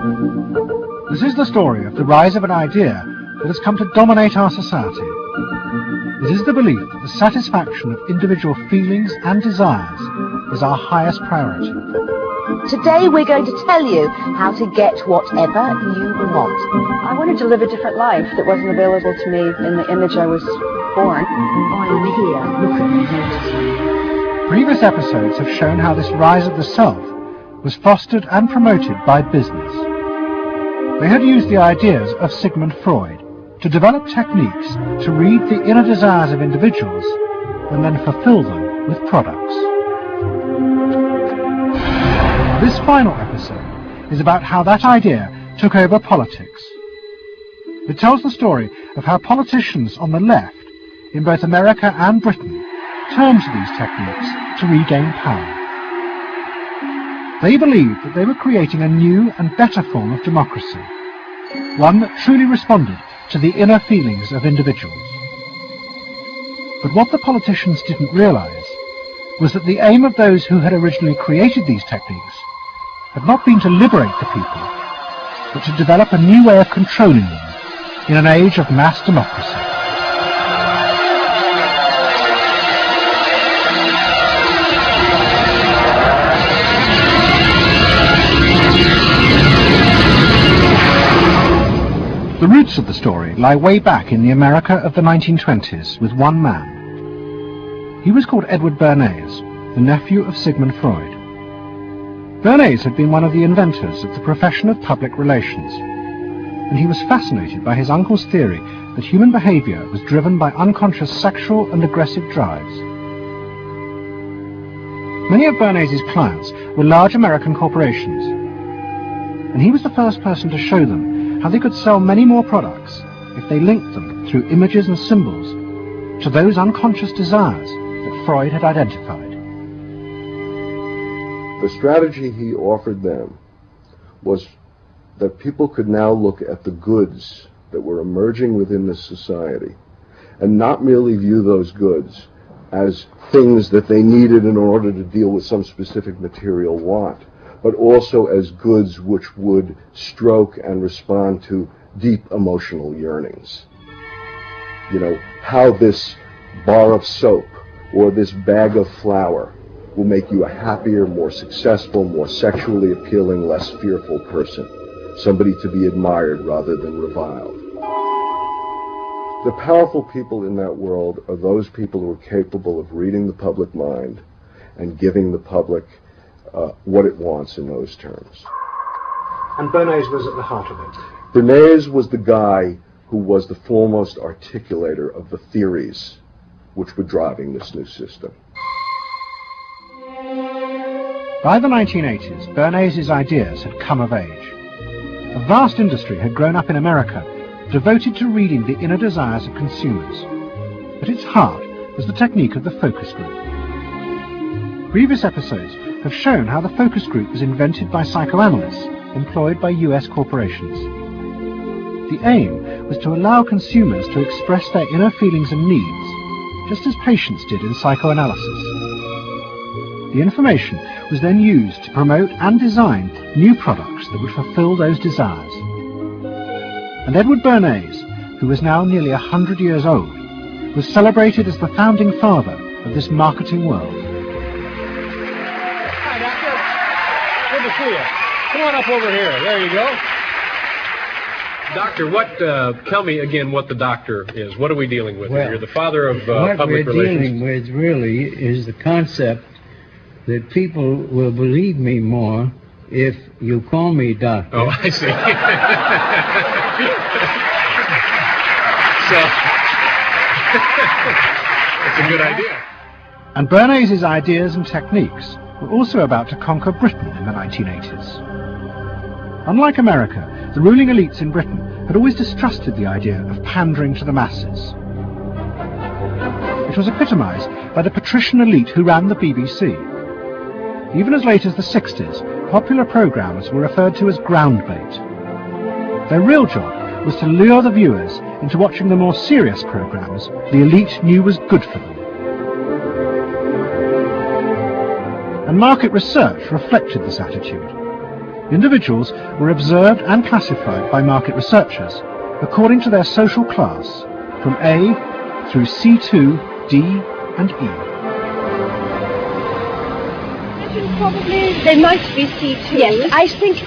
This is the story of the rise of an idea that has come to dominate our society. It is the belief that the satisfaction of individual feelings and desires is our highest priority. Today we're going to tell you how to get whatever you want. I wanted to live a different life that wasn't available to me in the image I was born. I'm here, look at me, notice me. Previous episodes have shown how this rise of the self was fostered and promoted by business. They had used the ideas of Sigmund Freud to develop techniques to read the inner desires of individuals and then fulfill them with products. This final episode is about how that idea took over politics. It tells the story of how politicians on the left, in both America and Britain, turned to these techniques to regain power. They believed that they were creating a new and better form of democracy, one that truly responded to the inner feelings of individuals. But what the politicians didn't realize was that the aim of those who had originally created these techniques had not been to liberate the people, but to develop a new way of controlling them in an age of mass democracy. The roots of the story lie way back in the America of the 1920s with one man. He was called Edward Bernays, the nephew of Sigmund Freud. Bernays had been one of the inventors of the profession of public relations, and he was fascinated by his uncle's theory that human behavior was driven by unconscious sexual and aggressive drives. Many of Bernays' clients were large American corporations, and he was the first person to show them how they could sell many more products if they linked them through images and symbols to those unconscious desires that Freud had identified. The strategy he offered them was that people could now look at the goods that were emerging within this society and not merely view those goods as things that they needed in order to deal with some specific material want, but also as goods which would stroke and respond to deep emotional yearnings. You know, how this bar of soap or this bag of flour will make you a happier, more successful, more sexually appealing, less fearful person. Somebody to be admired rather than reviled. The powerful people in that world are those people who are capable of reading the public mind and giving the public what it wants in those terms. And Bernays was at the heart of it. Bernays was the guy who was the foremost articulator of the theories which were driving this new system. By the 1980s, Bernays' ideas had come of age. A vast industry had grown up in America, devoted to reading the inner desires of consumers. At its heart was the technique of the focus group. Previous episodes have shown how the focus group was invented by psychoanalysts employed by US corporations. The aim was to allow consumers to express their inner feelings and needs, just as patients did in psychoanalysis. The information was then used to promote and design new products that would fulfill those desires. And Edward Bernays, who was now nearly 100 years old, was celebrated as the founding father of this marketing world. Hi, Doctor. Good to see you. Come on up over here. There you go. Doctor, tell me again what the doctor is. What are we dealing with here? You're the father of public relations. What we're dealing with really is the concept that people will believe me more if you call me doctor. Oh, I see. So, it's a good idea. And Bernays' ideas and techniques were also about to conquer Britain in the 1980s. Unlike America, the ruling elites in Britain had always distrusted the idea of pandering to the masses. It was epitomized by the patrician elite who ran the BBC. Even as late as the 60s, popular programs were referred to as ground bait. Their real job was to lure the viewers into watching the more serious programs the elite knew was good for them. And market research reflected this attitude. Individuals were observed and classified by market researchers according to their social class, from A through C2, D and E. Probably they might be C2. Yes, I think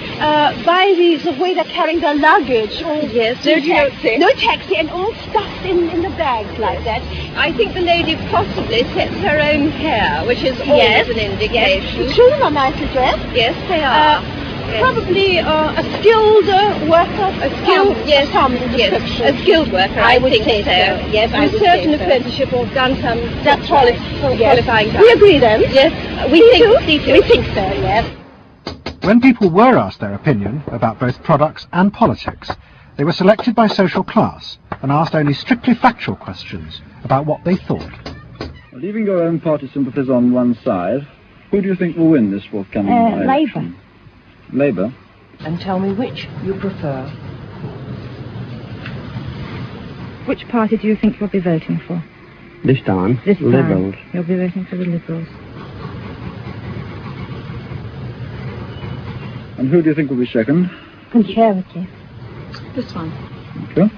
by the way they're carrying their luggage, all yes, no taxi, and all stuffed in the bags like that. I think the lady possibly sets her own hair, which is always an indication. Yes. The children are nicely dressed. Yes, they are. Probably a skilled worker. A skilled, yes, a skilled worker. I would think say so. Yes, I would certain say so. apprenticeship or done some That's right. qualifying. We agree then. Yes, we think so. Yes. When people were asked their opinion about both products and politics, they were selected by social class and asked only strictly factual questions about what they thought. Leaving your own party sympathies on one side, who do you think will win this forthcoming election? Labour. Labour? And tell me which you prefer. Which party do you think you'll be voting for? This time, This time, Liberals. you'll be voting for the Liberals. And who do you think will be second? Conservative. This one. Okay.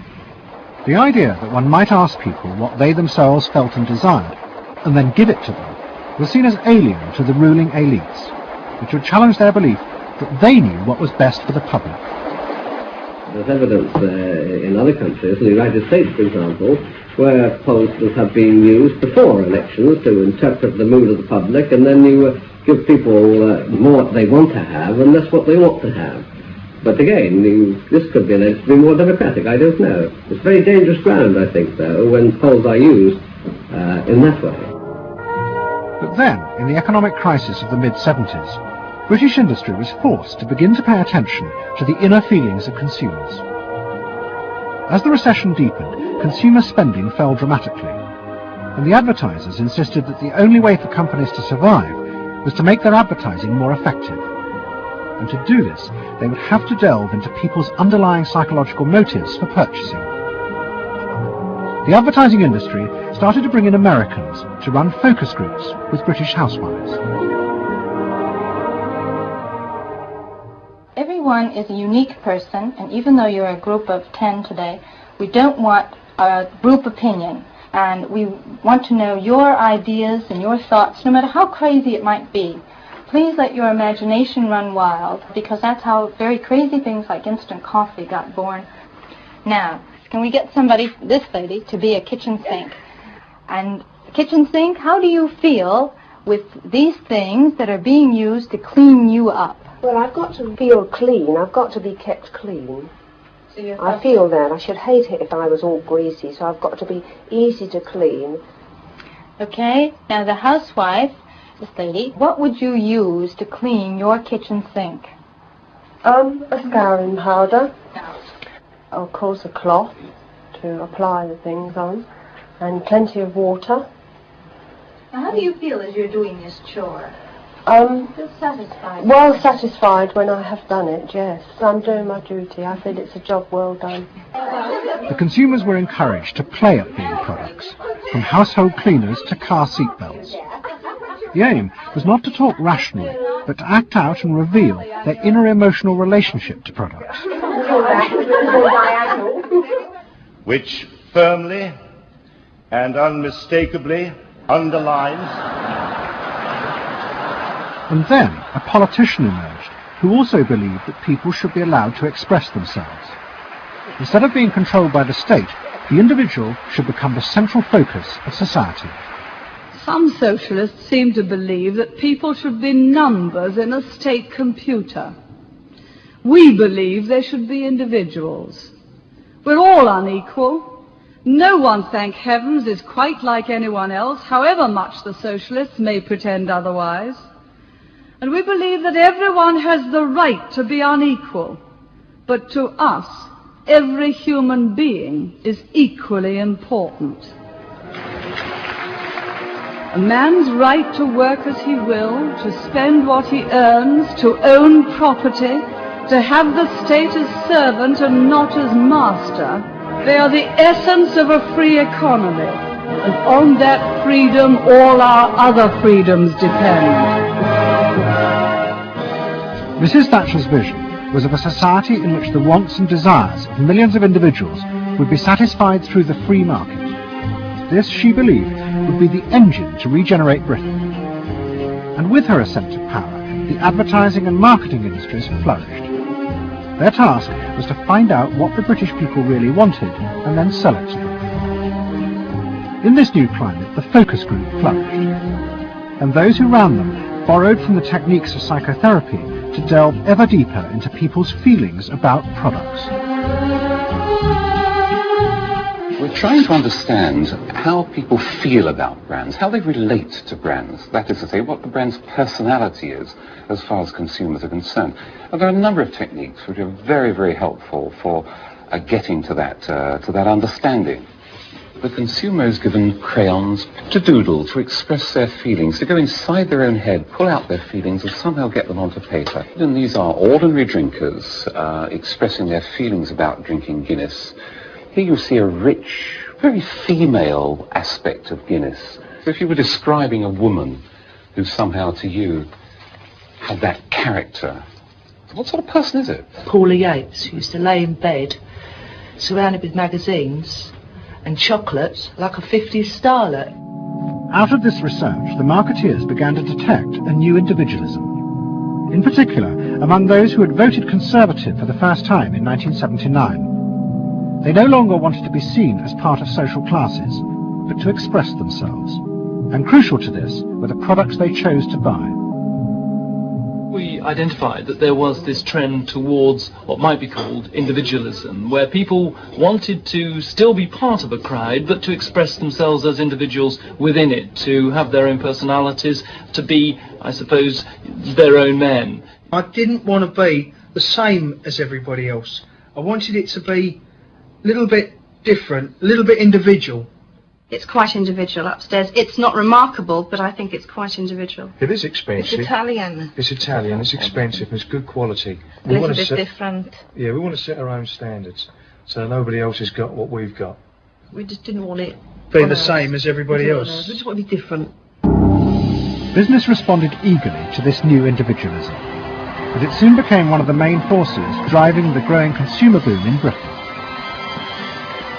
The idea that one might ask people what they themselves felt and desired, and then give it to them, was seen as alien to the ruling elites, which would challenge their belief that they knew what was best for the public. There's evidence in other countries, in the United States, for example, where pollsters have been used before elections to interpret the mood of the public, and then you give people more what they want to have and less what they want to have. But again, this could be alleged to be more democratic, I don't know. It's very dangerous ground, I think, though, when polls are used in that way. But then, in the economic crisis of the mid-70s, British industry was forced to begin to pay attention to the inner feelings of consumers. As the recession deepened, consumer spending fell dramatically, and the advertisers insisted that the only way for companies to survive was to make their advertising more effective. And to do this, they would have to delve into people's underlying psychological motives for purchasing. The advertising industry started to bring in Americans to run focus groups with British housewives. Everyone is a unique person, and even though you're a group of 10 today, we don't want a group opinion, and we want to know your ideas and your thoughts, no matter how crazy it might be. Please let your imagination run wild, because that's how very crazy things like instant coffee got born. Now, can we get somebody, this lady, to be a kitchen sink? And kitchen sink, how do you feel with these things that are being used to clean you up? Well, I've got to feel clean. I've got to be kept clean. So I feel that. I should hate it if I was all greasy, so I've got to be easy to clean. Okay, now the housewife, this lady, what would you use to clean your kitchen sink? A scouring powder. Of course, a cloth to apply the things on, and plenty of water. Now, how do you feel as you're doing this chore? Feel satisfied? Well satisfied when I have done it, yes. I'm doing my duty. I feel it's a job well done. The consumers were encouraged to play at being products, from household cleaners to car seat belts. The aim was not to talk rationally, but to act out and reveal their inner emotional relationship to products. Which firmly and unmistakably underlines. And then a politician emerged who also believed that people should be allowed to express themselves. Instead of being controlled by the state, the individual should become the central focus of society. Some socialists seem to believe that people should be numbers in a state computer. We believe they should be individuals. We're all unequal. No one, thank heavens, is quite like anyone else, however much the socialists may pretend otherwise. And we believe that everyone has the right to be unequal, but to us, every human being is equally important. A man's right to work as he will, to spend what he earns, to own property, to have the state as servant and not as master, they are the essence of a free economy, and on that freedom all our other freedoms depend. Mrs. Thatcher's vision was of a society in which the wants and desires of millions of individuals would be satisfied through the free market. This, she believed, would be the engine to regenerate Britain. And with her ascent to power, the advertising and marketing industries flourished. Their task was to find out what the British people really wanted and then sell it to them. In this new climate, the focus group flourished, and those who ran them borrowed from the techniques of psychotherapy to delve ever deeper into people's feelings about products. We're trying to understand how people feel about brands, how they relate to brands. That is to say, what the brand's personality is as far as consumers are concerned. And there are a number of techniques which are very, very helpful for getting to that understanding. The consumer is given crayons to doodle, to express their feelings, to go inside their own head, pull out their feelings and somehow get them onto paper. And these are ordinary drinkers expressing their feelings about drinking Guinness. Here you see a rich, very female aspect of Guinness. So if you were describing a woman who somehow to you had that character, what sort of person is it? Paula Yates, who used to lay in bed, surrounded with magazines and chocolates like a 50s starlet. Out of this research, the marketeers began to detect a new individualism. In particular, among those who had voted Conservative for the first time in 1979. They no longer wanted to be seen as part of social classes, but to express themselves. And crucial to this were the products they chose to buy. We identified that there was this trend towards what might be called individualism, where people wanted to still be part of a crowd, but to express themselves as individuals within it, to have their own personalities, to be, I suppose, their own men. I didn't want to be the same as everybody else. I wanted it to be a little bit different, a little bit individual. It's quite individual upstairs. It's not remarkable, but I think it's quite individual. It is expensive. It's Italian. It's Italian, it's expensive, it's good quality. A little bit different. Yeah, we want to set our own standards, so nobody else has got what we've got. We just didn't want it be the same as everybody else. We just want to be different. Business responded eagerly to this new individualism, but it soon became one of the main forces driving the growing consumer boom in Britain.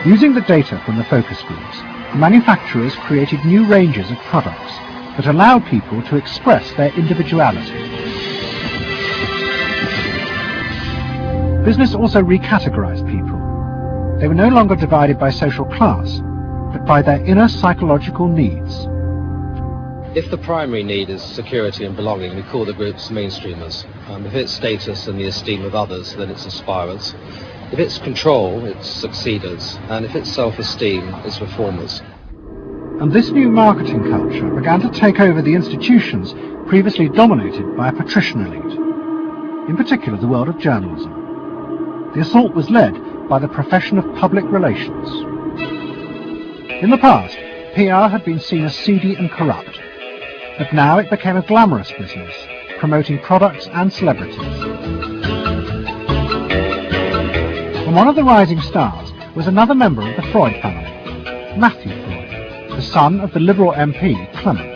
Using the data from the focus groups, manufacturers created new ranges of products that allowed people to express their individuality. Business also recategorized people. They were no longer divided by social class, but by their inner psychological needs. If the primary need is security and belonging, we call the groups mainstreamers. If it's status and the esteem of others, then it's aspirers. If it's control, it's succeeders, and if it's self-esteem, it's reformers. And this new marketing culture began to take over the institutions previously dominated by a patrician elite, in particular the world of journalism. The assault was led by the profession of public relations. In the past, PR had been seen as seedy and corrupt, but now it became a glamorous business, promoting products and celebrities. And one of the rising stars was another member of the Freud family, Matthew Freud, the son of the Liberal MP Clement.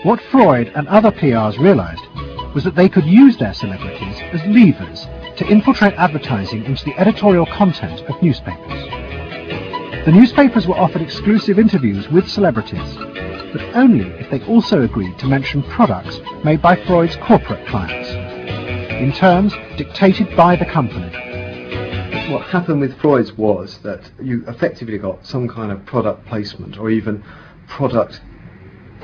What Freud and other PRs realized was that they could use their celebrities as levers to infiltrate advertising into the editorial content of newspapers. The newspapers were offered exclusive interviews with celebrities, but only if they also agreed to mention products made by Freud's corporate clients, in terms dictated by the company. What happened with Freud's was that you effectively got some kind of product placement, or even product,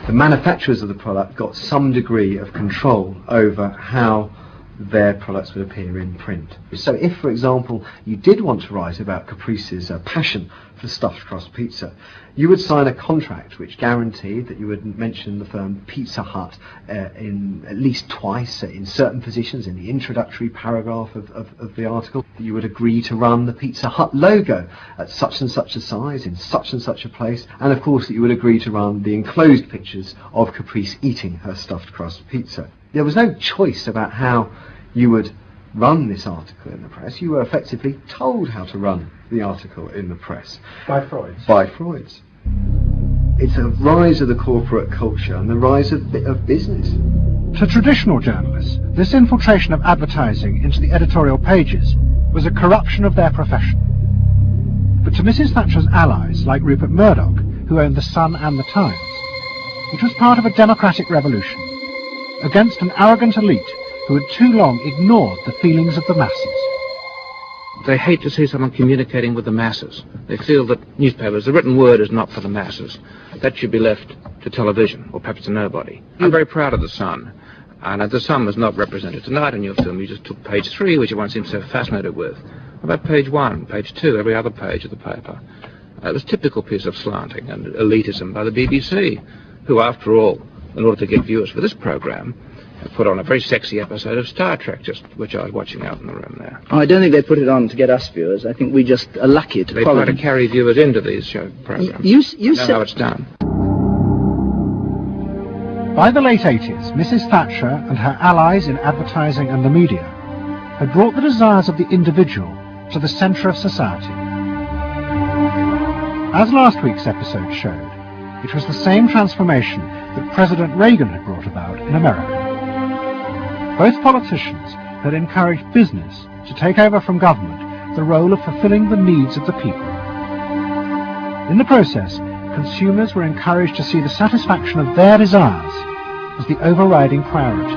the manufacturers of the product got some degree of control over how their products would appear in print. So if, for example, you did want to write about Caprice's passion for stuffed crust pizza, you would sign a contract which guaranteed that you would mention the firm Pizza Hut in at least twice in certain positions in the introductory paragraph of the article. You would agree to run the Pizza Hut logo at such and such a size in such and such a place, and of course that you would agree to run the enclosed pictures of Caprice eating her stuffed crust pizza. There was no choice about how you would run this article in the press. You were effectively told how to run the article in the press. By Freud? By Freud. It's a rise of the corporate culture and the rise of business. To traditional journalists, this infiltration of advertising into the editorial pages was a corruption of their profession. But to Mrs. Thatcher's allies, like Rupert Murdoch, who owned The Sun and The Times, it was part of a democratic revolution against an arrogant elite who had too long ignored the feelings of the masses. They hate to see someone communicating with the masses. They feel that newspapers, the written word is not for the masses. That should be left to television, or perhaps to nobody. I'm very proud of The Sun. And The Sun was not represented tonight in your film. You just took page 3, which everyone seems so fascinated with. What about page 1, page 2, every other page of the paper? It was a typical piece of slanting and elitism by the BBC, who, after all, in order to get viewers for this program, put on a very sexy episode of Star Trek, which I was watching out in the room there. Oh, I don't think they put it on to get us viewers. I think we just are lucky to They follow try to them. carry viewers into these show programs. You know how it's done. By the late 80s, Mrs. Thatcher and her allies in advertising and the media had brought the desires of the individual to the centre of society. As last week's episode showed, it was the same transformation that President Reagan had brought about in America. Both politicians had encouraged business to take over from government the role of fulfilling the needs of the people. In the process, consumers were encouraged to see the satisfaction of their desires as the overriding priority.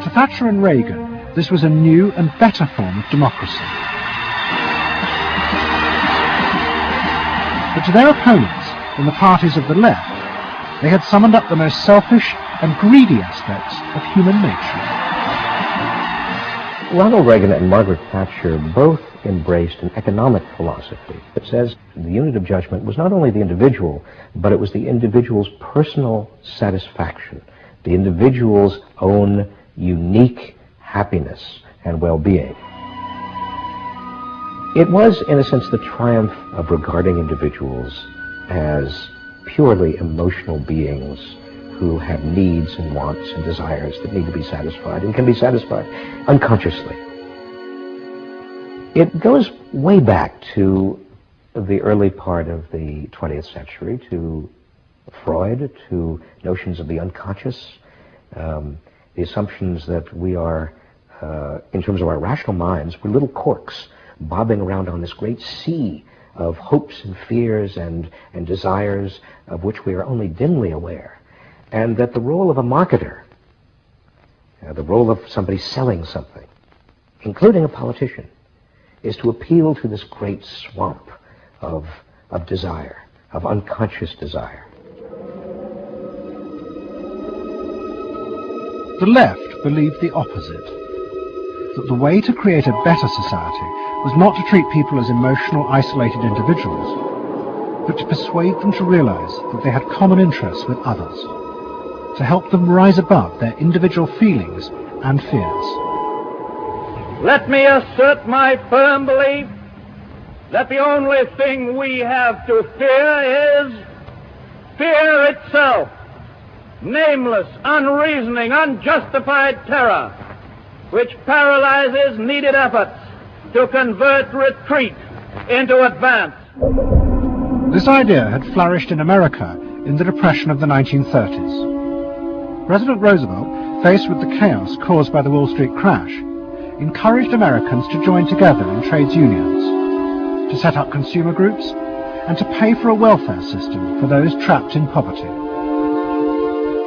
To Thatcher and Reagan, this was a new and better form of democracy. But to their opponents in the parties of the left, they had summoned up the most selfish and greedy aspects of human nature. Ronald Reagan and Margaret Thatcher both embraced an economic philosophy that says the unit of judgment was not only the individual, but it was the individual's personal satisfaction, the individual's own unique happiness and well-being. It was, in a sense, the triumph of regarding individuals as purely emotional beings who have needs and wants and desires that need to be satisfied and can be satisfied unconsciously. It goes way back to the early part of the 20th century, to Freud, to notions of the unconscious, the assumptions that we are, in terms of our rational minds, we're little corks bobbing around on this great sea of hopes and fears and desires of which we are only dimly aware. And that the role of a marketer, the role of somebody selling something, including a politician, is to appeal to this great swamp of desire, of unconscious desire. The left believed the opposite, that the way to create a better society was not to treat people as emotional, isolated individuals, but to persuade them to realize that they had common interests with others, to help them rise above their individual feelings and fears. Let me assert my firm belief that the only thing we have to fear is fear itself. Nameless, unreasoning, unjustified terror, which paralyzes needed efforts to convert retreat into advance. This idea had flourished in America in the Depression of the 1930s. President Roosevelt, faced with the chaos caused by the Wall Street crash, encouraged Americans to join together in trades unions, to set up consumer groups, and to pay for a welfare system for those trapped in poverty.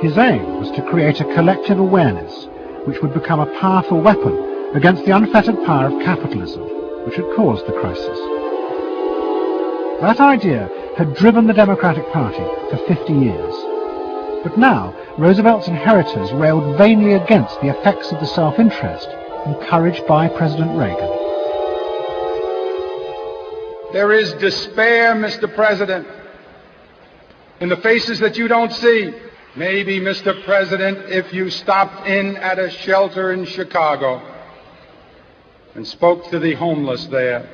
His aim was to create a collective awareness which would become a powerful weapon against the unfettered power of capitalism, which had caused the crisis. That idea had driven the Democratic Party for 50 years. But now, Roosevelt's inheritors railed vainly against the effects of the self-interest encouraged by President Reagan. There is despair, Mr. President, in the faces that you don't see. Maybe, Mr. President, if you stopped in at a shelter in Chicago and spoke to the homeless there.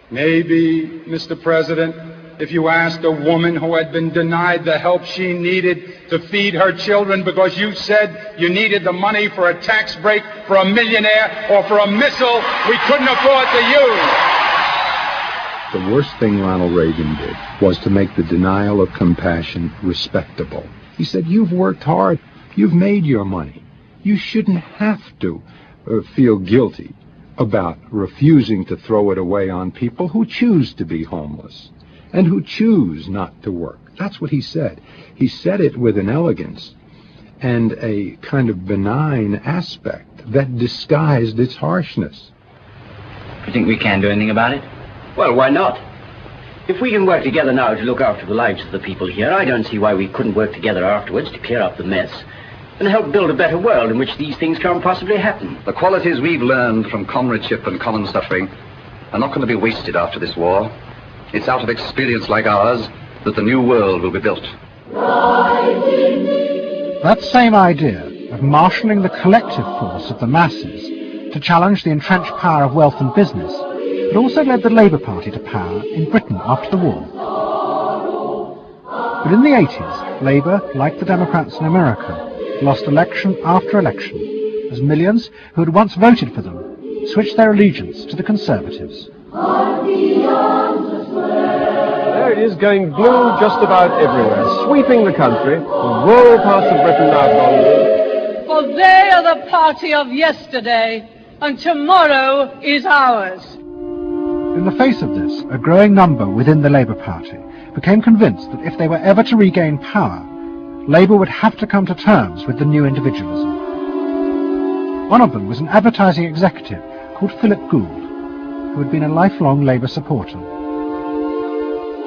Maybe, Mr. President, if you asked a woman who had been denied the help she needed to feed her children because you said you needed the money for a tax break for a millionaire or for a missile we couldn't afford to use. The worst thing Ronald Reagan did was to make the denial of compassion respectable. He said, you've worked hard. You've made your money. You shouldn't have to feel guilty about refusing to throw it away on people who choose to be homeless and who choose not to work. That's what he said. He said it with an elegance and a kind of benign aspect that disguised its harshness. You think we can do anything about it? Well, why not? If we can work together now to look after the lives of the people here, I don't see why we couldn't work together afterwards to clear up the mess and help build a better world in which these things can't possibly happen. The qualities we've learned from comradeship and common suffering are not going to be wasted after this war. It's out of experience like ours that the new world will be built. That same idea of marshalling the collective force of the masses to challenge the entrenched power of wealth and business had also led the Labour Party to power in Britain after the war. But in the 80s, Labour, like the Democrats in America, lost election after election as millions who had once voted for them switched their allegiance to the Conservatives. There it is, going blue just about everywhere, sweeping the country. The rural parts of Britain now gone blue. For they are the party of yesterday, and tomorrow is ours. In the face of this, a growing number within the Labour Party became convinced that if they were ever to regain power, Labour would have to come to terms with the new individualism. One of them was an advertising executive called Philip Gould, who had been a lifelong Labour supporter.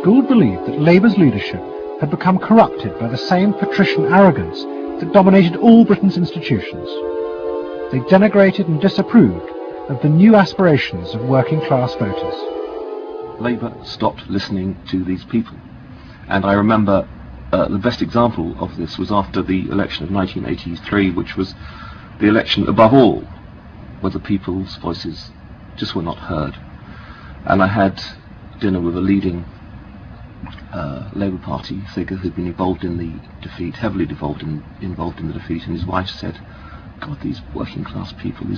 Gould believed that Labour's leadership had become corrupted by the same patrician arrogance that dominated all Britain's institutions. They denigrated and disapproved of the new aspirations of working-class voters. Labour stopped listening to these people. And I remember the best example of this was after the election of 1983, which was the election above all where the people's voices just were not heard. And I had dinner with a leading Labour Party figure who'd been involved in the defeat, heavily involved in the defeat, and his wife said, God, these working class people, they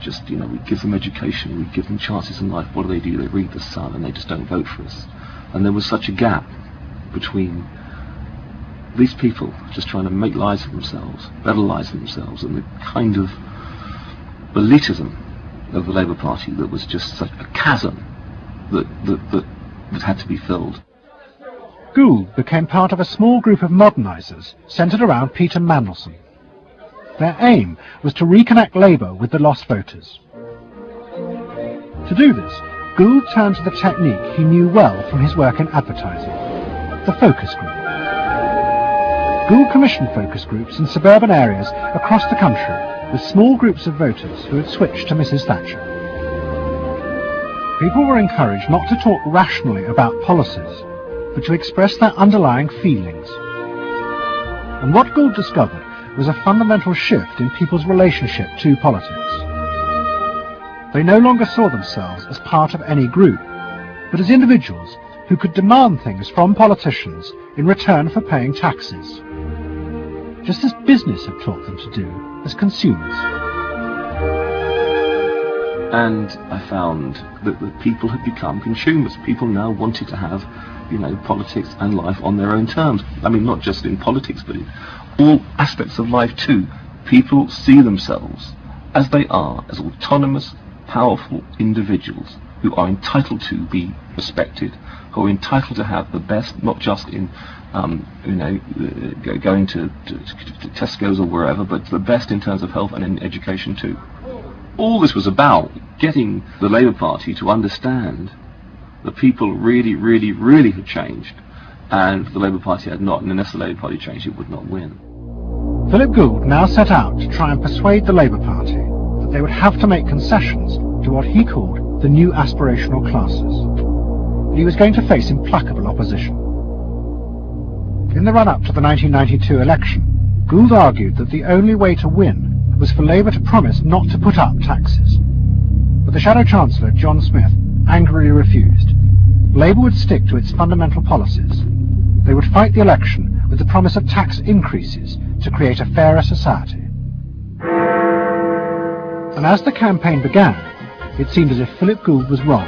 just, we give them education, we give them chances in life, what do? They read the Sun and they just don't vote for us. And there was such a gap between these people just trying to make lives for themselves, better lives for themselves, and the kind of elitism of the Labour Party that was just such a chasm that had to be filled. Gould became part of a small group of modernisers centred around Peter Mandelson. Their aim was to reconnect Labour with the lost voters. To do this, Gould turned to the technique he knew well from his work in advertising, the focus group. Gould commissioned focus groups in suburban areas across the country with small groups of voters who had switched to Mrs. Thatcher. People were encouraged not to talk rationally about policies, but to express their underlying feelings. And what Gould discovered was a fundamental shift in people's relationship to politics. They no longer saw themselves as part of any group, but as individuals who could demand things from politicians in return for paying taxes, just as business had taught them to do as consumers. And I found that people had become consumers. People now wanted to have, politics and life on their own terms. I mean, not just in politics, but in all aspects of life too. People see themselves as they are, as autonomous, powerful individuals who are entitled to be respected, who are entitled to have the best, not just in, going to Tesco's or wherever, but the best in terms of health and in education too. All this was about getting the Labour Party to understand that people really, really, really had changed, and the Labour Party had not, and unless the Labour Party changed, it would not win. Philip Gould now set out to try and persuade the Labour Party that they would have to make concessions to what he called the new aspirational classes. But he was going to face implacable opposition. In the run-up to the 1992 election, Gould argued that the only way to win was for Labour to promise not to put up taxes. But the Shadow Chancellor, John Smith, angrily refused. Labour would stick to its fundamental policies. They would fight the election with the promise of tax increases to create a fairer society. And as the campaign began, it seemed as if Philip Gould was wrong.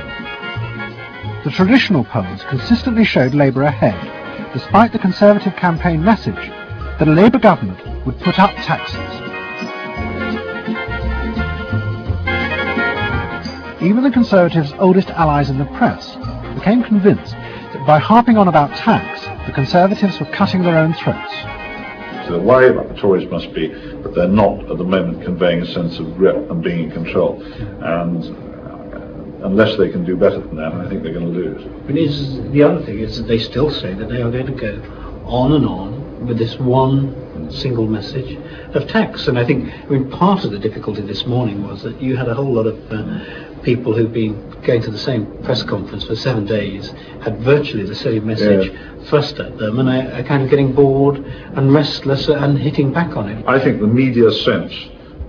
the traditional polls consistently showed Labour ahead, despite the Conservative campaign message that a Labour government would put up taxes. Even the Conservatives' oldest allies in the press became convinced that by harping on about tax, the Conservatives were cutting their own throats. So the worry about the Tories must be that they're not at the moment conveying a sense of grip and being in control. And unless they can do better than that, I think they're going to lose. The other thing is that they still say that they are going to go on and on with this one single message of tax. And I think part of the difficulty this morning was that you had a whole lot of people who've been going to the same press conference for 7 days, had virtually the same message thrust at them, and are kind of getting bored and restless and hitting back on it. I think the media sense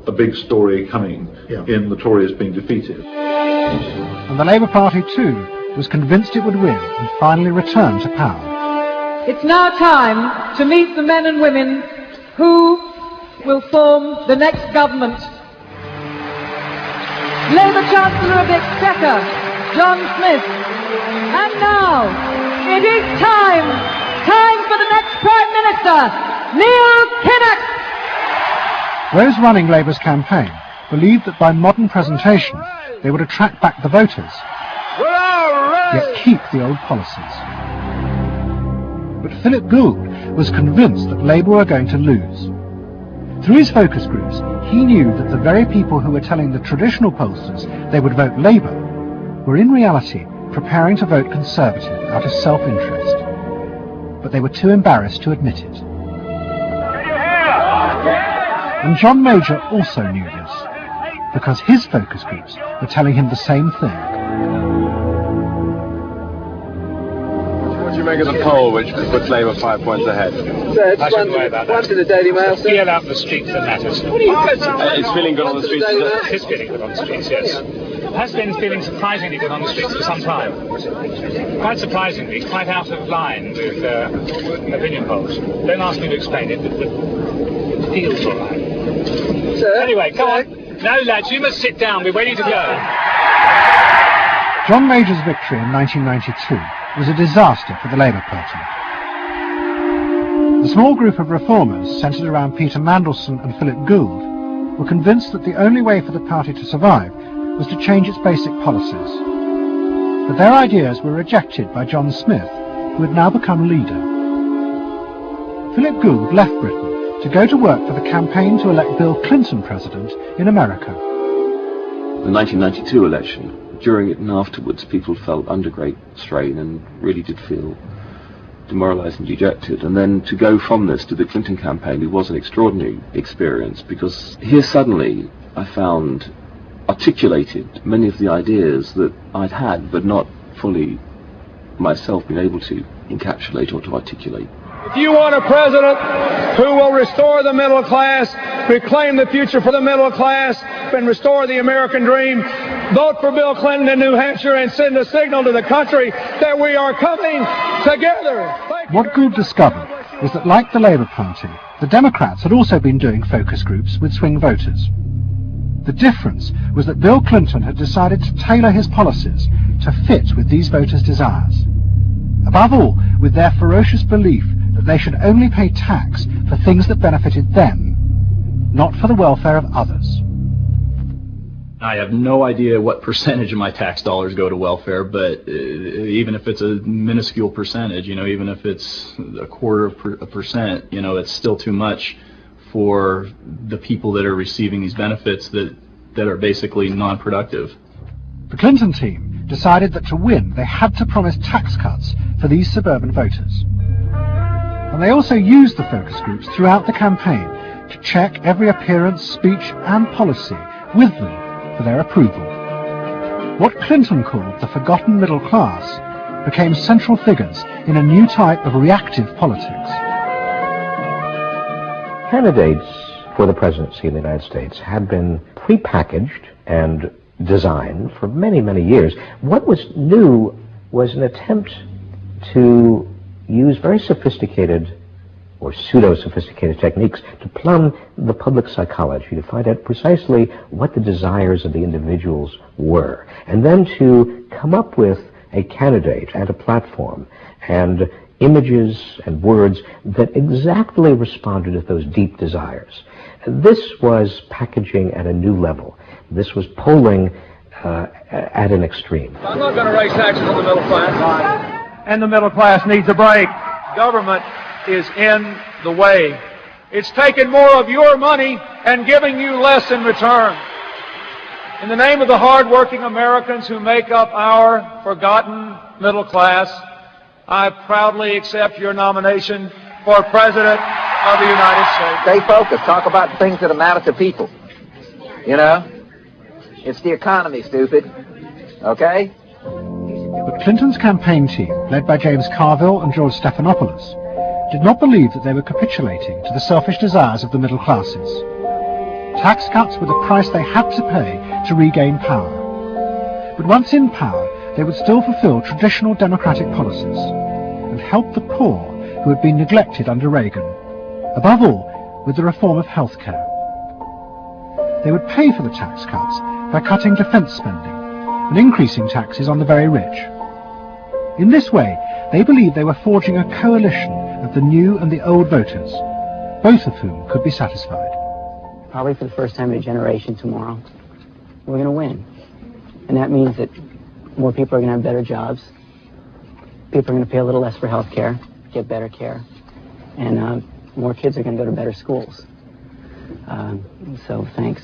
a big story coming in the Tories being defeated. And the Labour Party too was convinced it would win and finally return to power. It's now time to meet the men and women who will form the next government. Labour Chancellor of the Exchequer, John Smith. And now, it is time for the next Prime Minister, Neil Kinnock. Those running Labour's campaign believed that by modern presentation they would attract back the voters, yet keep the old policies. But Philip Gould was convinced that Labour were going to lose. Through his focus groups, he knew that the very people who were telling the traditional pollsters they would vote Labour were in reality preparing to vote Conservative out of self-interest. But they were too embarrassed to admit it. And John Major also knew this, because his focus groups were telling him the same thing. What do you make of the poll which puts Labour 5 points ahead? I shouldn't worry about that. One to the Daily Mail. Feel out the streets that matters. What are you it's feeling good on the streets. It is feeling good on the streets, yes. It has been feeling surprisingly good on the streets for some time. Quite surprisingly, quite out of line with opinion polls. Don't ask me to explain it, but it feels all right. Sir? Anyway, come on. No, lads, you must sit down. We're waiting to go. John Major's victory in 1992 was a disaster for the Labour Party. The small group of reformers centred around Peter Mandelson and Philip Gould were convinced that the only way for the party to survive was to change its basic policies. But their ideas were rejected by John Smith, who had now become leader. Philip Gould left Britain to go to work for the campaign to elect Bill Clinton president in America. The 1992 election, during it and afterwards, people felt under great strain and really did feel demoralised and dejected. And then to go from this to the Clinton campaign, it was an extraordinary experience, because here suddenly I found articulated many of the ideas that I'd had but not fully myself been able to encapsulate or to articulate. If you want a president who will restore the middle class, reclaim the future for the middle class, and restore the American dream, vote for Bill Clinton in New Hampshire and send a signal to the country that we are coming together. What Gould discovered was that, like the Labour Party, the Democrats had also been doing focus groups with swing voters. The difference was that Bill Clinton had decided to tailor his policies to fit with these voters' desires. Above all, with their ferocious belief that they should only pay tax for things that benefited them, not for the welfare of others. I have no idea what percentage of my tax dollars go to welfare, but even if it's a minuscule percentage, even if it's a quarter of a percent, it's still too much for the people that are receiving these benefits that are basically non-productive. The Clinton team decided that to win, they had to promise tax cuts for these suburban voters. And they also used the focus groups throughout the campaign to check every appearance, speech and policy with them for their approval. What Clinton called the forgotten middle class became central figures in a new type of reactive politics. Candidates for the presidency of the United States had been prepackaged and designed for many, many years. What was new was an attempt to use very sophisticated or pseudo-sophisticated techniques to plumb the public psychology, to find out precisely what the desires of the individuals were, and then to come up with a candidate and a platform and images and words that exactly responded to those deep desires. This was packaging at a new level. This was polling at an extreme. I'm not going to raise taxes on the middle class. And the middle class needs a break. Government is in the way. It's taking more of your money and giving you less in return. In the name of the hard-working Americans who make up our forgotten middle class, I proudly accept your nomination for President of the United States. Stay focused. Talk about things that matter to people. You know? It's the economy, stupid. Okay? But Clinton's campaign team, led by James Carville and George Stephanopoulos, did not believe that they were capitulating to the selfish desires of the middle classes. Tax cuts were the price they had to pay to regain power. But once in power, they would still fulfill traditional democratic policies and help the poor who had been neglected under Reagan, above all with the reform of health care. They would pay for the tax cuts by cutting defence spending and increasing taxes on the very rich. In this way, they believed they were forging a coalition of the new and the old voters, both of whom could be satisfied. Probably for the first time in a generation tomorrow, we're going to win. And that means that more people are going to have better jobs. People are going to pay a little less for health care, get better care. And more kids are going to go to better schools. So thanks.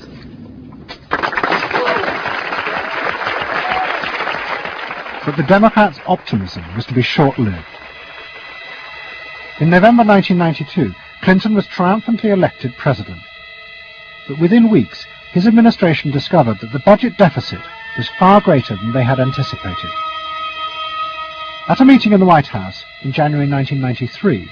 But the Democrats' optimism was to be short-lived. In November 1992, Clinton was triumphantly elected president. But within weeks, his administration discovered that the budget deficit was far greater than they had anticipated. At a meeting in the White House in January 1993,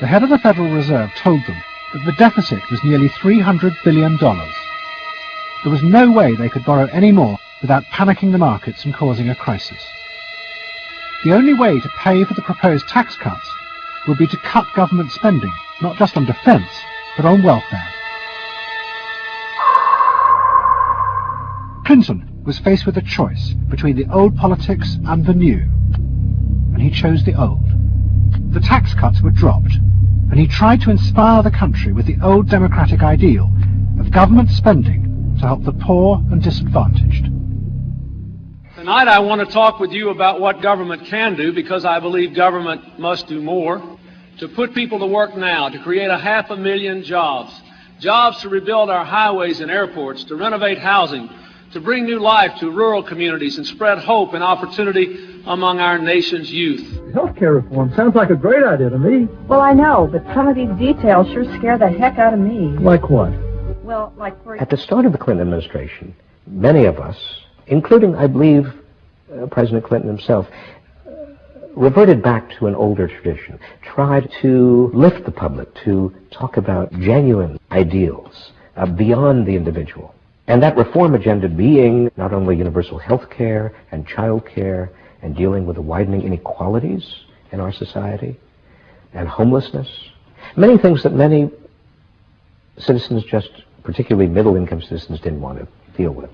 the head of the Federal Reserve told them that the deficit was nearly $300 billion. There was no way they could borrow any more without panicking the markets and causing a crisis. The only way to pay for the proposed tax cuts would be to cut government spending, not just on defence, but on welfare. Clinton was faced with a choice between the old politics and the new, and he chose the old. The tax cuts were dropped, and he tried to inspire the country with the old democratic ideal of government spending to help the poor and disadvantaged. Tonight I want to talk with you about what government can do, because I believe government must do more. To put people to work now, to create 500,000 jobs. Jobs to rebuild our highways and airports, to renovate housing, to bring new life to rural communities and spread hope and opportunity among our nation's youth. Healthcare reform sounds like a great idea to me. Well, I know, but some of these details sure scare the heck out of me. Like what? Well, like for... At the start of the Clinton administration, many of us, including, I believe, President Clinton himself, reverted back to an older tradition, tried to lift the public, to talk about genuine ideals beyond the individual. And that reform agenda being not only universal health care and child care and dealing with the widening inequalities in our society and homelessness, many things that many citizens, just particularly middle-income citizens, didn't want to deal with.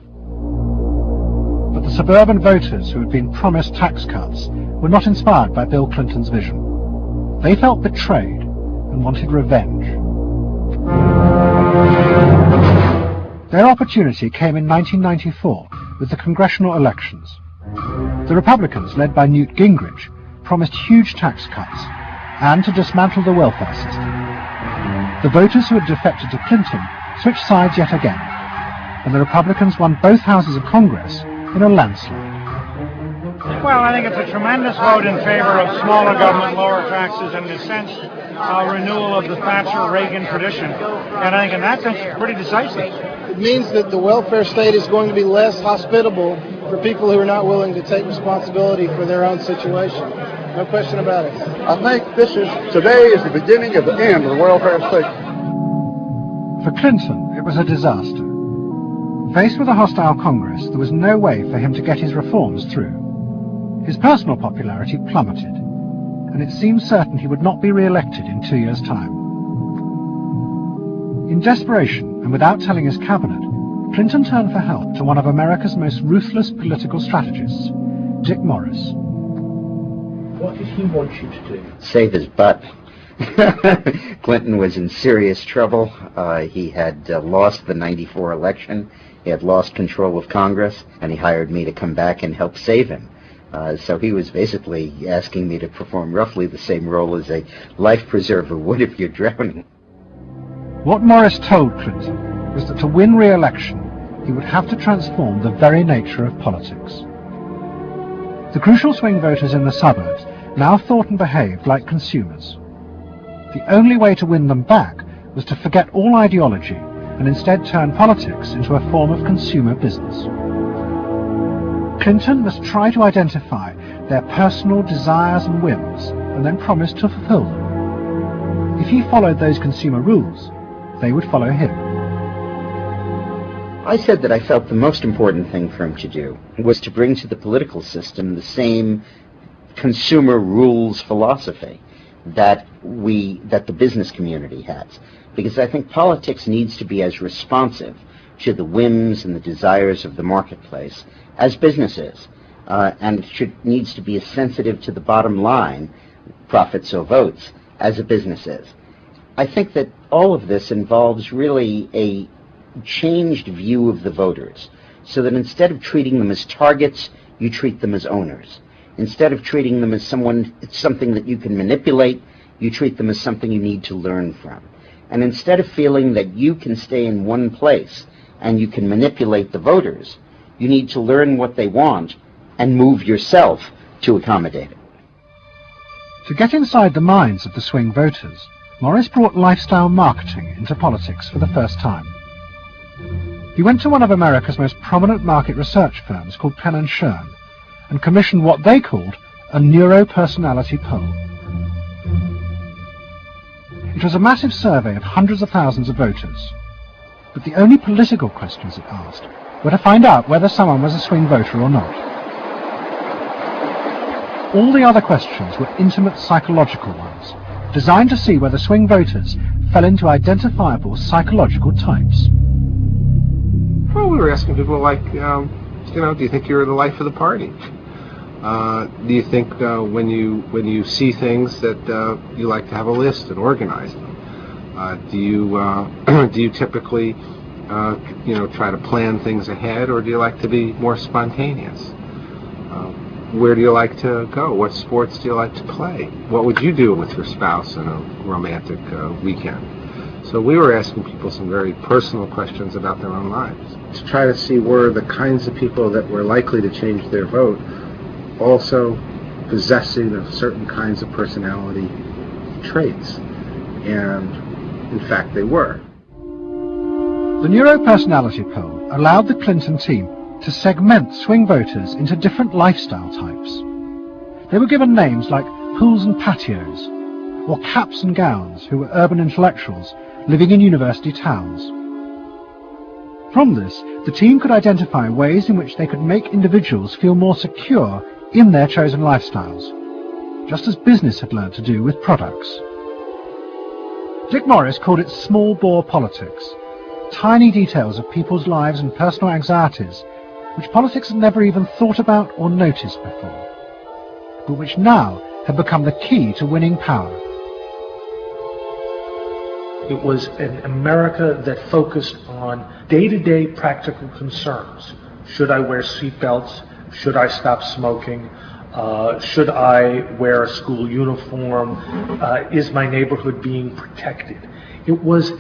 But the suburban voters who had been promised tax cuts were not inspired by Bill Clinton's vision. They felt betrayed and wanted revenge. Their opportunity came in 1994 with the congressional elections. The Republicans, led by Newt Gingrich, promised huge tax cuts and to dismantle the welfare system. The voters who had defected to Clinton switched sides yet again, and the Republicans won both houses of Congress in a landslide. Well, I think it's a tremendous vote in favor of smaller government, lower taxes, and in a sense, a renewal of the Thatcher-Reagan tradition. And I think in that sense, it's pretty decisive. It means that the welfare state is going to be less hospitable for people who are not willing to take responsibility for their own situation. No question about it. I think today is the beginning of the end of the welfare state. For Clinton, it was a disaster. Faced with a hostile Congress, there was no way for him to get his reforms through. His personal popularity plummeted, and it seemed certain he would not be re-elected in 2 years' time. In desperation, and without telling his cabinet, Clinton turned for help to one of America's most ruthless political strategists, Dick Morris. What did he want you to do? Save his butt. Clinton was in serious trouble. He had lost the '94 election. He had lost control of Congress, and he hired me to come back and help save him. So he was basically asking me to perform roughly the same role as a life preserver would if you're drowning. What Morris told Clinton was that to win re-election, he would have to transform the very nature of politics. The crucial swing voters in the suburbs now thought and behaved like consumers. The only way to win them back was to forget all ideology and instead turn politics into a form of consumer business. Clinton must try to identify their personal desires and whims and then promise to fulfill them. If he followed those consumer rules, they would follow him. I said that I felt the most important thing for him to do was to bring to the political system the same consumer rules philosophy that the business community has. Because I think politics needs to be as responsive to the whims and the desires of the marketplace as business is. And it needs to be as sensitive to the bottom line, profits or votes, as a business is. I think that all of this involves really a changed view of the voters, so that instead of treating them as targets, you treat them as owners. Instead of treating them as something that you can manipulate, you treat them as something you need to learn from. And instead of feeling that you can stay in one place and you can manipulate the voters, you need to learn what they want and move yourself to accommodate it. To get inside the minds of the swing voters, Morris brought lifestyle marketing into politics for the first time. He went to one of America's most prominent market research firms called Penn & Shern and commissioned what they called a neuropersonality poll. It was a massive survey of hundreds of thousands of voters, but the only political questions it asked were to find out whether someone was a swing voter or not. All the other questions were intimate psychological ones, designed to see whether swing voters fell into identifiable psychological types. Well, we were asking people like, do you think you're the life of the party? Do you think when you see things that you like to have a list and organize them? Do you typically try to plan things ahead, or do you like to be more spontaneous? Where do you like to go? What sports do you like to play? What would you do with your spouse on a romantic weekend? So we were asking people some very personal questions about their own lives, to try to see were the kinds of people that were likely to change their vote also possessing of certain kinds of personality traits. And in fact they were. The neuropersonality poll allowed the Clinton team to segment swing voters into different lifestyle types. They were given names like pools and patios, or caps and gowns, who were urban intellectuals living in university towns. From this, the team could identify ways in which they could make individuals feel more secure in their chosen lifestyles, just as business had learned to do with products. Dick Morris called it small bore politics, tiny details of people's lives and personal anxieties which politics had never even thought about or noticed before, but which now had become the key to winning power. It was an America that focused on day-to-day practical concerns. Should I wear seatbelts? Should I stop smoking? Should I wear a school uniform? Is my neighborhood being protected? It was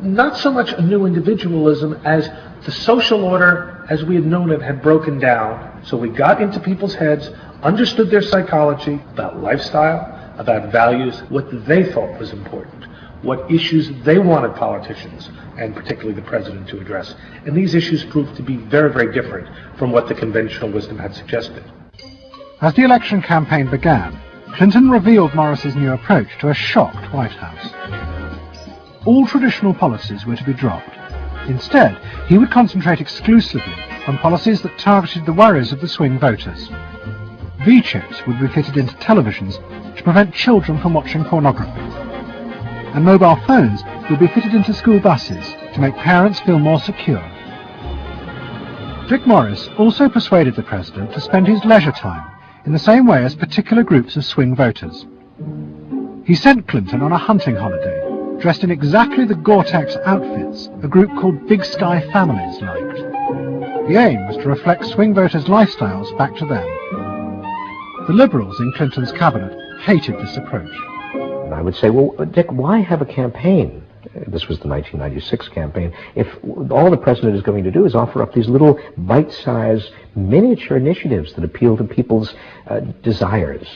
not so much a new individualism as the social order as we had known it had broken down. So we got into people's heads, understood their psychology, about lifestyle, about values, what they thought was important, what issues they wanted politicians, and particularly the president, to address. And these issues proved to be very, very different from what the conventional wisdom had suggested. As the election campaign began, Clinton revealed Morris's new approach to a shocked White House. All traditional policies were to be dropped. Instead, he would concentrate exclusively on policies that targeted the worries of the swing voters. V-chips would be fitted into televisions to prevent children from watching pornography. And mobile phones would be fitted into school buses to make parents feel more secure. Dick Morris also persuaded the president to spend his leisure time in the same way as particular groups of swing voters. He sent Clinton on a hunting holiday, dressed in exactly the Gore-Tex outfits a group called Big Sky Families liked. The aim was to reflect swing voters' lifestyles back to them. The Liberals in Clinton's cabinet hated this approach. And I would say, well, Dick, why have a campaign? This was the 1996 campaign. If all the president is going to do is offer up these little bite-sized miniature initiatives that appeal to people's desires,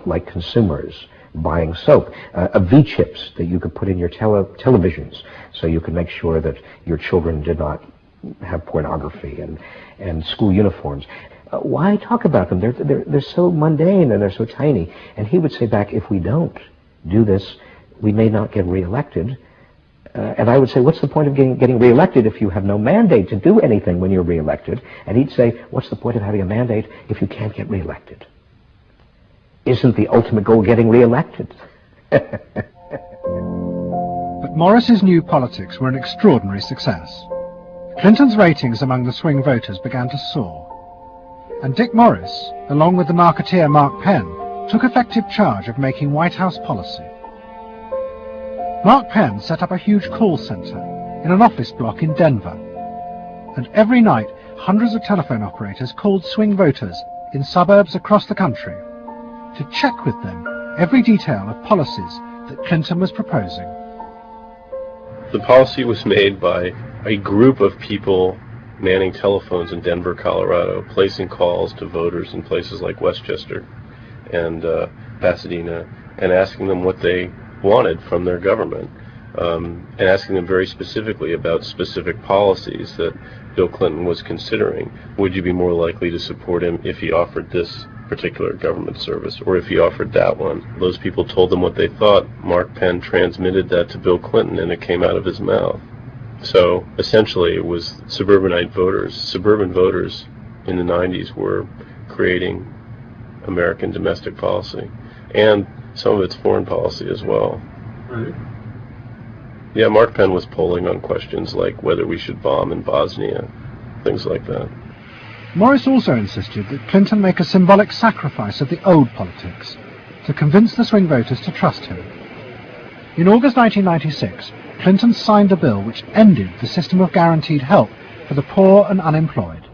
like consumers, buying soap, V-chips that you could put in your televisions so you could make sure that your children did not have pornography, and school uniforms. Why talk about them? They're so mundane and they're so tiny. And he would say back, if we don't do this, we may not get reelected. And I would say, what's the point of getting reelected if you have no mandate to do anything when you're reelected? And he'd say, what's the point of having a mandate if you can't get reelected? Isn't the ultimate goal getting reelected? But Morris's new politics were an extraordinary success. Clinton's ratings among the swing voters began to soar. And Dick Morris, along with the marketeer Mark Penn, took effective charge of making White House policy. Mark Penn set up a huge call center in an office block in Denver. And every night, hundreds of telephone operators called swing voters in suburbs across the country to check with them every detail of policies that Clinton was proposing. The policy was made by a group of people manning telephones in Denver, Colorado, placing calls to voters in places like Westchester and Pasadena, and asking them what they wanted from their government, and asking them very specifically about specific policies that Bill Clinton was considering. Would you be more likely to support him if he offered this particular government service, or if he offered that one? Those people told them what they thought. Mark Penn transmitted that to Bill Clinton, and it came out of his mouth. So essentially it was suburbanite voters. Suburban voters in the 90s were creating American domestic policy, and some of its foreign policy as well. Right. Yeah, Mark Penn was polling on questions like whether we should bomb in Bosnia, things like that. Morris also insisted that Clinton make a symbolic sacrifice of the old politics to convince the swing voters to trust him. In August 1996, Clinton signed a bill which ended the system of guaranteed help for the poor and unemployed.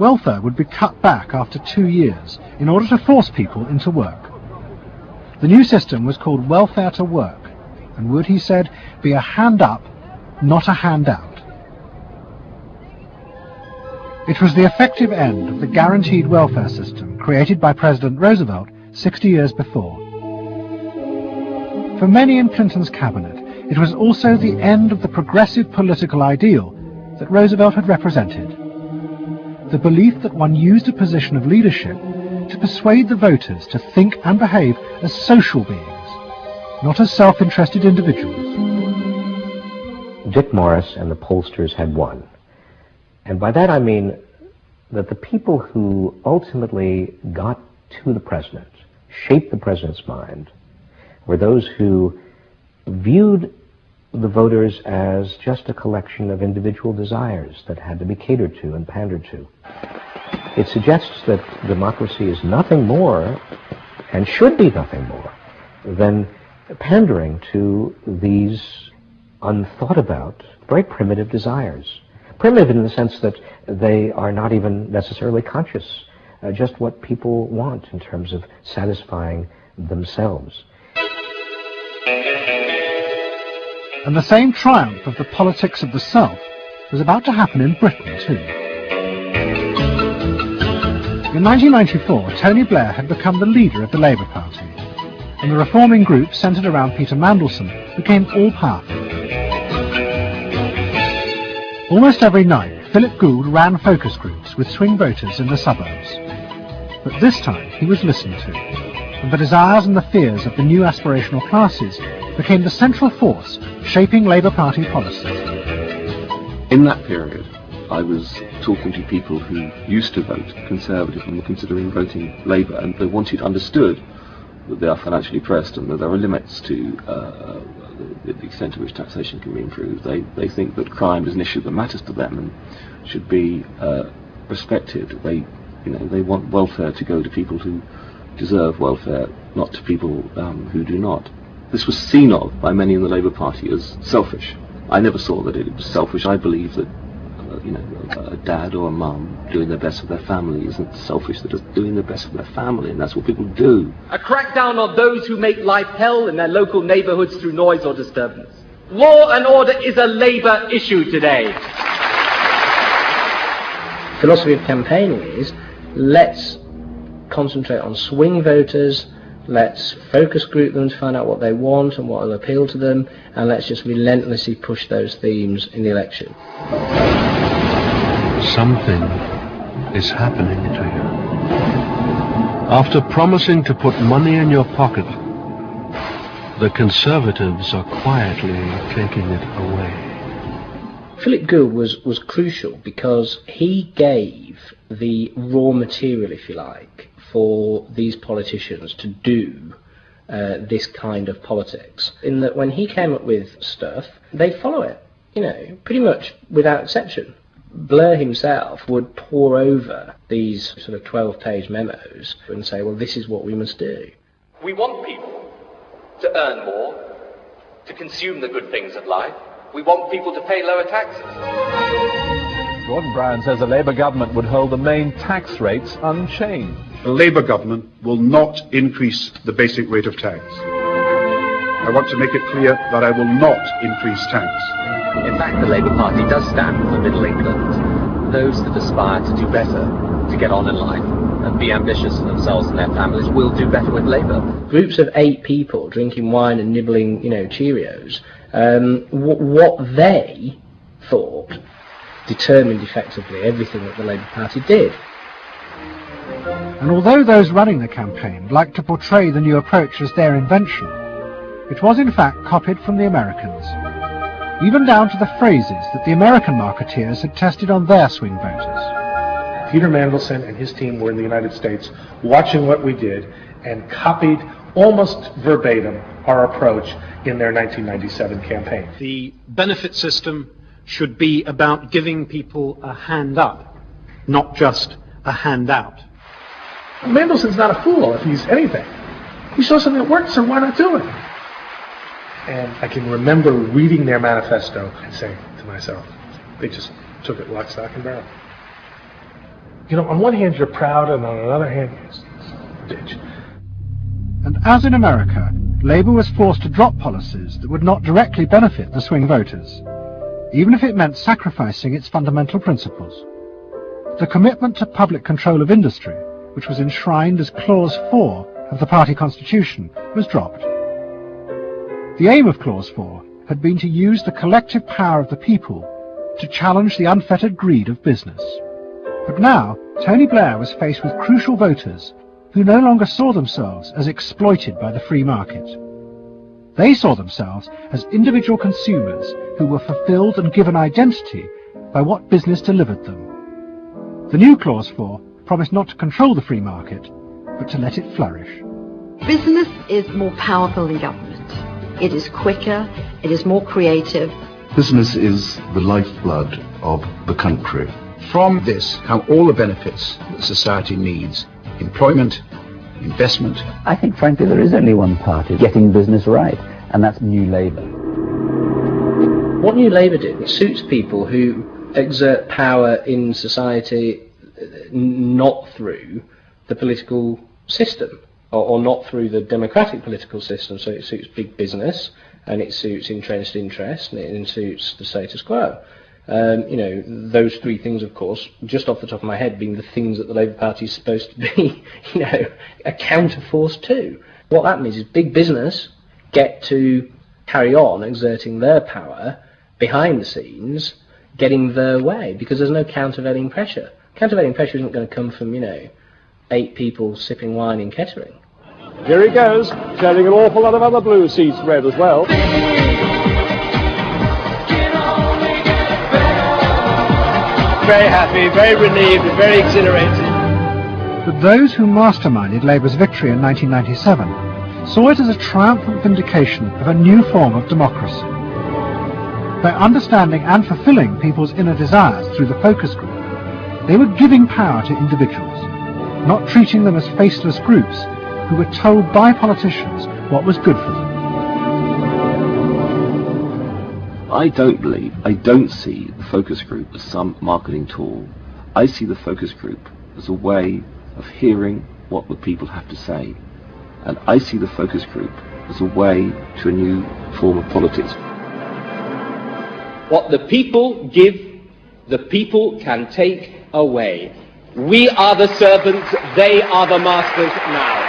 Welfare would be cut back after 2 years in order to force people into work. The new system was called welfare to work, and would, he said, be a hand up, not a handout. It was the effective end of the guaranteed welfare system created by President Roosevelt 60 years before. For many in Clinton's cabinet, it was also the end of the progressive political ideal that Roosevelt had represented. The belief that one used a position of leadership to persuade the voters to think and behave as social beings, not as self-interested individuals. Dick Morris and the pollsters had won. And by that I mean that the people who ultimately got to the president, shaped the president's mind, were those who viewed the voters as just a collection of individual desires that had to be catered to and pandered to. It suggests that democracy is nothing more, and should be nothing more, than pandering to these unthought about, very primitive desires. Primitive in the sense that they are not even necessarily conscious, just what people want in terms of satisfying themselves. And the same triumph of the politics of the self was about to happen in Britain too. In 1994, Tony Blair had become the leader of the Labour Party, and the reforming group centred around Peter Mandelson became all-powerful. Almost every night, Philip Gould ran focus groups with swing voters in the suburbs. But this time he was listened to, and the desires and the fears of the new aspirational classes became the central force shaping Labour Party policies. In that period, I was talking to people who used to vote Conservative and were considering voting Labour, and they wanted understood that they are financially pressed and that there are limits to the extent to which taxation can be improved. They think that crime is an issue that matters to them and should be respected. They You know, they want welfare to go to people who deserve welfare, not to people who do not. This was seen of by many in the Labour Party as selfish. I never saw that it was selfish. I believe that a dad or a mum doing their best for their family isn't selfish. They're just doing their best for their family, and that's what people do. A crackdown on those who make life hell in their local neighbourhoods through noise or disturbance. Law and order is a Labour issue today. Philosophy of campaigning is, let's concentrate on swing voters, let's focus group them to find out what they want and what will appeal to them, and let's just relentlessly push those themes in the election. Something is happening to you. After promising to put money in your pocket, the Conservatives are quietly taking it away. Philip Gould was crucial because he gave the raw material, if you like, for these politicians to do this kind of politics. In that when he came up with stuff, they follow it, you know, pretty much without exception. Blair himself would pore over these sort of 12-page memos and say, well, this is what we must do. We want people to earn more, to consume the good things of life. We want people to pay lower taxes. Gordon Brown says a Labour government would hold the main tax rates unchanged. The Labour government will not increase the basic rate of tax. I want to make it clear that I will not increase tax. In fact, the Labour Party does stand for middle England. Those that aspire to do better, to get on in life, and be ambitious for themselves and their families will do better with Labour. Groups of 8 people drinking wine and nibbling, you know, Cheerios, what they thought determined effectively everything that the Labour Party did. And although those running the campaign liked to portray the new approach as their invention, it was in fact copied from the Americans, even down to the phrases that the American marketeers had tested on their swing voters. Peter Mandelson and his team were in the United States watching what we did and copied almost verbatim our approach in their 1997 campaign. The benefit system should be about giving people a hand up, not just a handout. Mandelson's not a fool if he's anything. He saw something that worked, so why not do it? And I can remember reading their manifesto and saying to myself, they just took it lock, stock, and barrel. You know, on one hand you're proud, and on another hand, bitch. And as in America, Labour was forced to drop policies that would not directly benefit the swing voters, even if it meant sacrificing its fundamental principles. The commitment to public control of industry, which was enshrined as Clause 4 of the party constitution, was dropped. The aim of Clause 4 had been to use the collective power of the people to challenge the unfettered greed of business. But now, Tony Blair was faced with crucial voters who no longer saw themselves as exploited by the free market. They saw themselves as individual consumers who were fulfilled and given identity by what business delivered them. The new Clause 4 promised not to control the free market, but to let it flourish. Business is more powerful than government. It is quicker, it is more creative. Business is the lifeblood of the country. From this come all the benefits that society needs. Employment, investment. I think, frankly, there is only one party getting business right, and that's New Labour. What New Labour did, it suits people who exert power in society not through the political system, or not through the democratic political system. So it suits big business, and it suits entrenched interest, and it suits the status quo. You know, those 3 things, of course, just off the top of my head, being the things that the Labour Party is supposed to be, you know, a counterforce to. What that means is big business get to carry on exerting their power behind the scenes, getting their way, because there's no countervailing pressure. Countervailing pressure isn't going to come from, you know, 8 people sipping wine in Kettering. Here he goes, turning an awful lot of other blue seats red as well. Very happy, very relieved, and very exhilarated. But those who masterminded Labour's victory in 1997 saw it as a triumphant vindication of a new form of democracy. By understanding and fulfilling people's inner desires through the focus group, they were giving power to individuals, not treating them as faceless groups who were told by politicians what was good for them. I don't see the focus group as some marketing tool. I see the focus group as a way of hearing what the people have to say. And I see the focus group as a way to a new form of politics. What the people give, the people can take away. We are the servants, they are the masters now.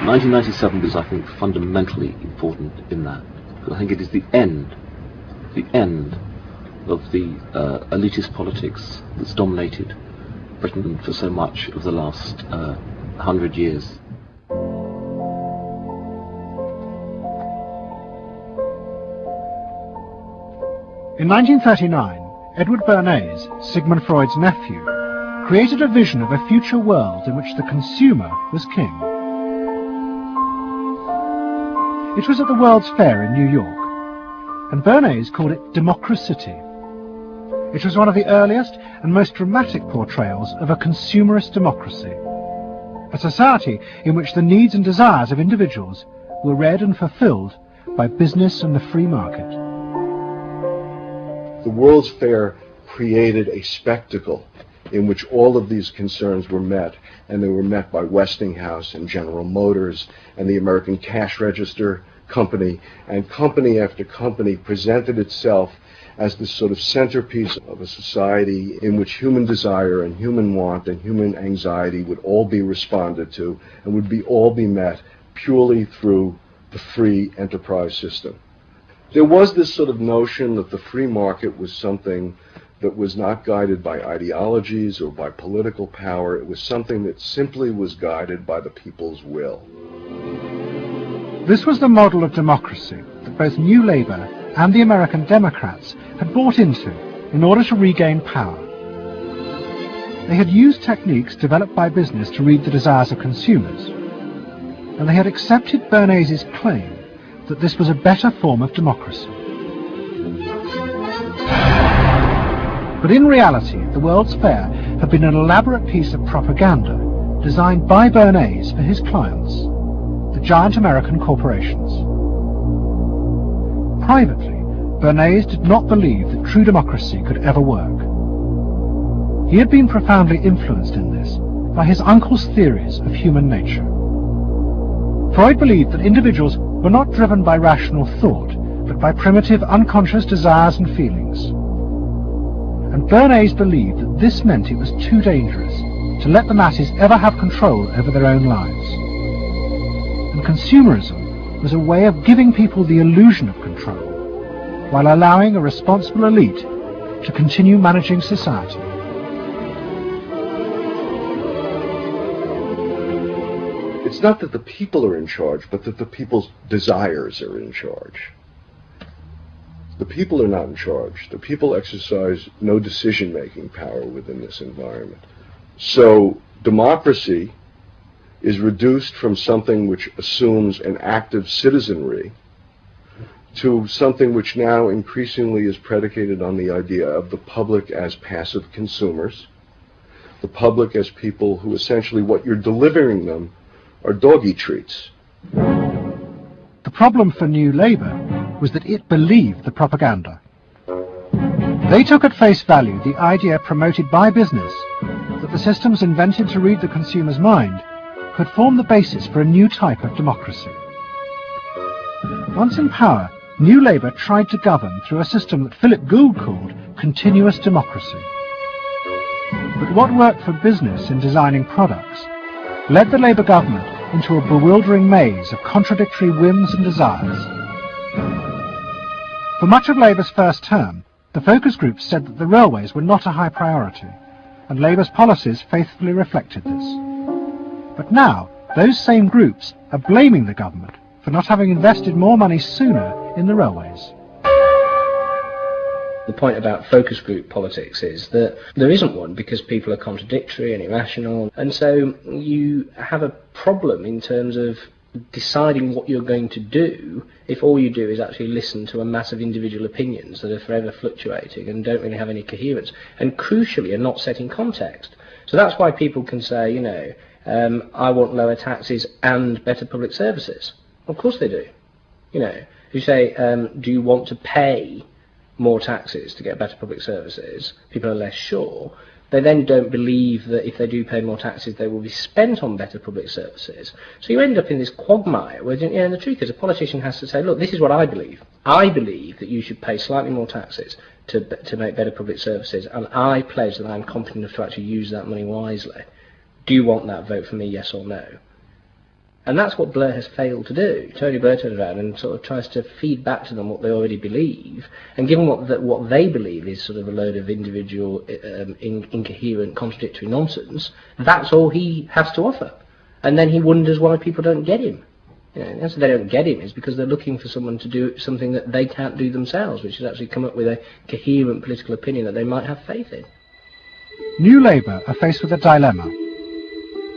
1997 is, I think, fundamentally important in that. I think it is the end of the elitist politics that's dominated Britain for so much of the last 100 years. In 1939, Edward Bernays, Sigmund Freud's nephew, created a vision of a future world in which the consumer was king. It was at the World's Fair in New York, and Bernays called it Democracity. It was one of the earliest and most dramatic portrayals of a consumerist democracy, a society in which the needs and desires of individuals were read and fulfilled by business and the free market. The World's Fair created a spectacle in which all of these concerns were met, and they were met by Westinghouse and General Motors and the American Cash Register Company, and company after company presented itself as this sort of centerpiece of a society in which human desire and human want and human anxiety would all be responded to and would all be met purely through the free enterprise system. There was this sort of notion that the free market was something that was not guided by ideologies or by political power. It was something that simply was guided by the people's will. This was the model of democracy that both New Labour and the American Democrats had bought into in order to regain power. They had used techniques developed by business to read the desires of consumers, and they had accepted Bernays' claim that this was a better form of democracy. But in reality, the World's Fair had been an elaborate piece of propaganda designed by Bernays for his clients, the giant American corporations. Privately, Bernays did not believe that true democracy could ever work. He had been profoundly influenced in this by his uncle's theories of human nature. Freud believed that individuals were not driven by rational thought, but by primitive unconscious desires and feelings. And Bernays believed that this meant it was too dangerous to let the masses ever have control over their own lives. And consumerism was a way of giving people the illusion of control, while allowing a responsible elite to continue managing society. It's not that the people are in charge, but that the people's desires are in charge. The people are not in charge. The people exercise no decision-making power within this environment. So democracy is reduced from something which assumes an active citizenry to something which now increasingly is predicated on the idea of the public as passive consumers, the public as people who essentially what you're delivering them are doggy treats. The problem for New Labour was that it believed the propaganda. They took at face value the idea promoted by business that the systems invented to read the consumer's mind could form the basis for a new type of democracy. Once in power, New Labour tried to govern through a system that Philip Gould called continuous democracy. But what worked for business in designing products led the Labour government into a bewildering maze of contradictory whims and desires. For much of Labour's first term, the focus groups said that the railways were not a high priority, and Labour's policies faithfully reflected this. But now, those same groups are blaming the government for not having invested more money sooner in the railways. The point about focus group politics is that there isn't one because people are contradictory and irrational, and so you have a problem in terms of deciding what you're going to do if all you do is actually listen to a mass of individual opinions that are forever fluctuating and don't really have any coherence, and crucially are not set in context. So that's why people can say, you know, I want lower taxes and better public services. Of course they do. You know, if you say, do you want to pay more taxes to get better public services, people are less sure. They then don't believe that if they do pay more taxes, they will be spent on better public services. So you end up in this quagmire where, you know, the truth is a politician has to say, look, this is what I believe. I believe that you should pay slightly more taxes to make better public services, and I pledge that I'm competent enough to actually use that money wisely. Do you want that? Vote for me, yes or no. And that's what Blair has failed to do. Tony Blair turns around and sort of tries to feed back to them what they already believe, and given what they believe is sort of a load of individual, incoherent, contradictory nonsense, that's all he has to offer. And then he wonders why people don't get him. You know, the answer they don't get him is because they're looking for someone to do something that they can't do themselves, which is actually come up with a coherent political opinion that they might have faith in. New Labour are faced with a dilemma.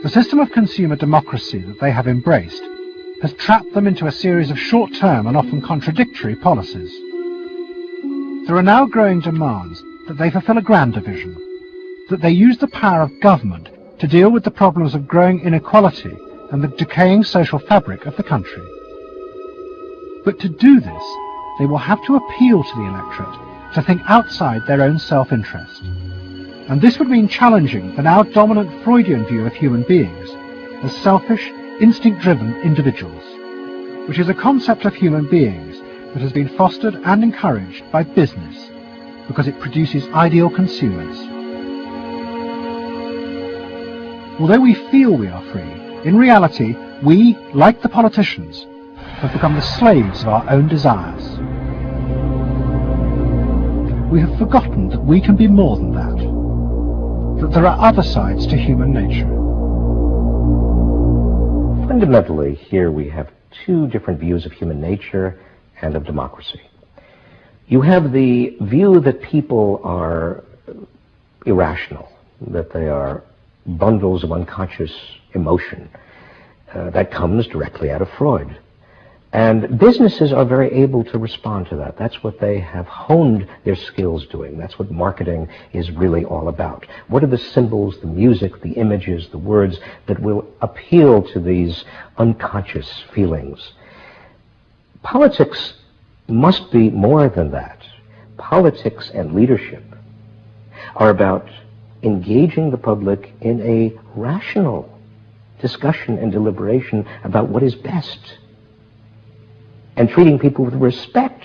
The system of consumer democracy that they have embraced has trapped them into a series of short-term and often contradictory policies. There are now growing demands that they fulfil a grander vision, that they use the power of government to deal with the problems of growing inequality and the decaying social fabric of the country. But to do this, they will have to appeal to the electorate to think outside their own self-interest. And this would mean challenging the now dominant Freudian view of human beings as selfish, instinct-driven individuals, which is a concept of human beings that has been fostered and encouraged by business because it produces ideal consumers. Although we feel we are free, in reality, we, like the politicians, have become the slaves of our own desires. We have forgotten that we can be more than that. That there are other sides to human nature. Fundamentally, here we have two different views of human nature and of democracy. You have the view that people are irrational, that they are bundles of unconscious emotion. That comes directly out of Freud. And businesses are very able to respond to that. That's what they have honed their skills doing. That's what marketing is really all about. What are the symbols, the music, the images, the words that will appeal to these unconscious feelings? Politics must be more than that. Politics and leadership are about engaging the public in a rational discussion and deliberation about what is best, and treating people with respect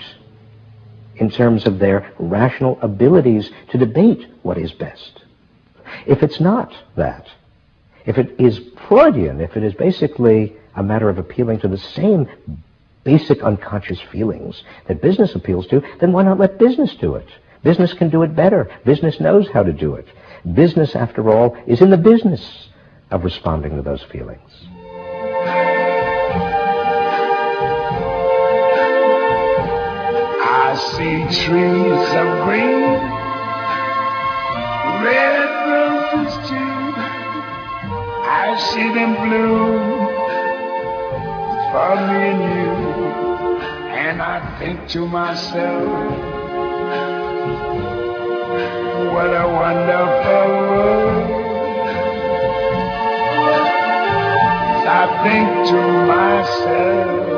in terms of their rational abilities to debate what is best. If it's not that, if it is Freudian, if it is basically a matter of appealing to the same basic unconscious feelings that business appeals to, then why not let business do it? Business can do it better. Business knows how to do it. Business, after all, is in the business of responding to those feelings. I see trees of green, red roses too. I see them bloom for me and you. And I think to myself, what a wonderful world. I think to myself,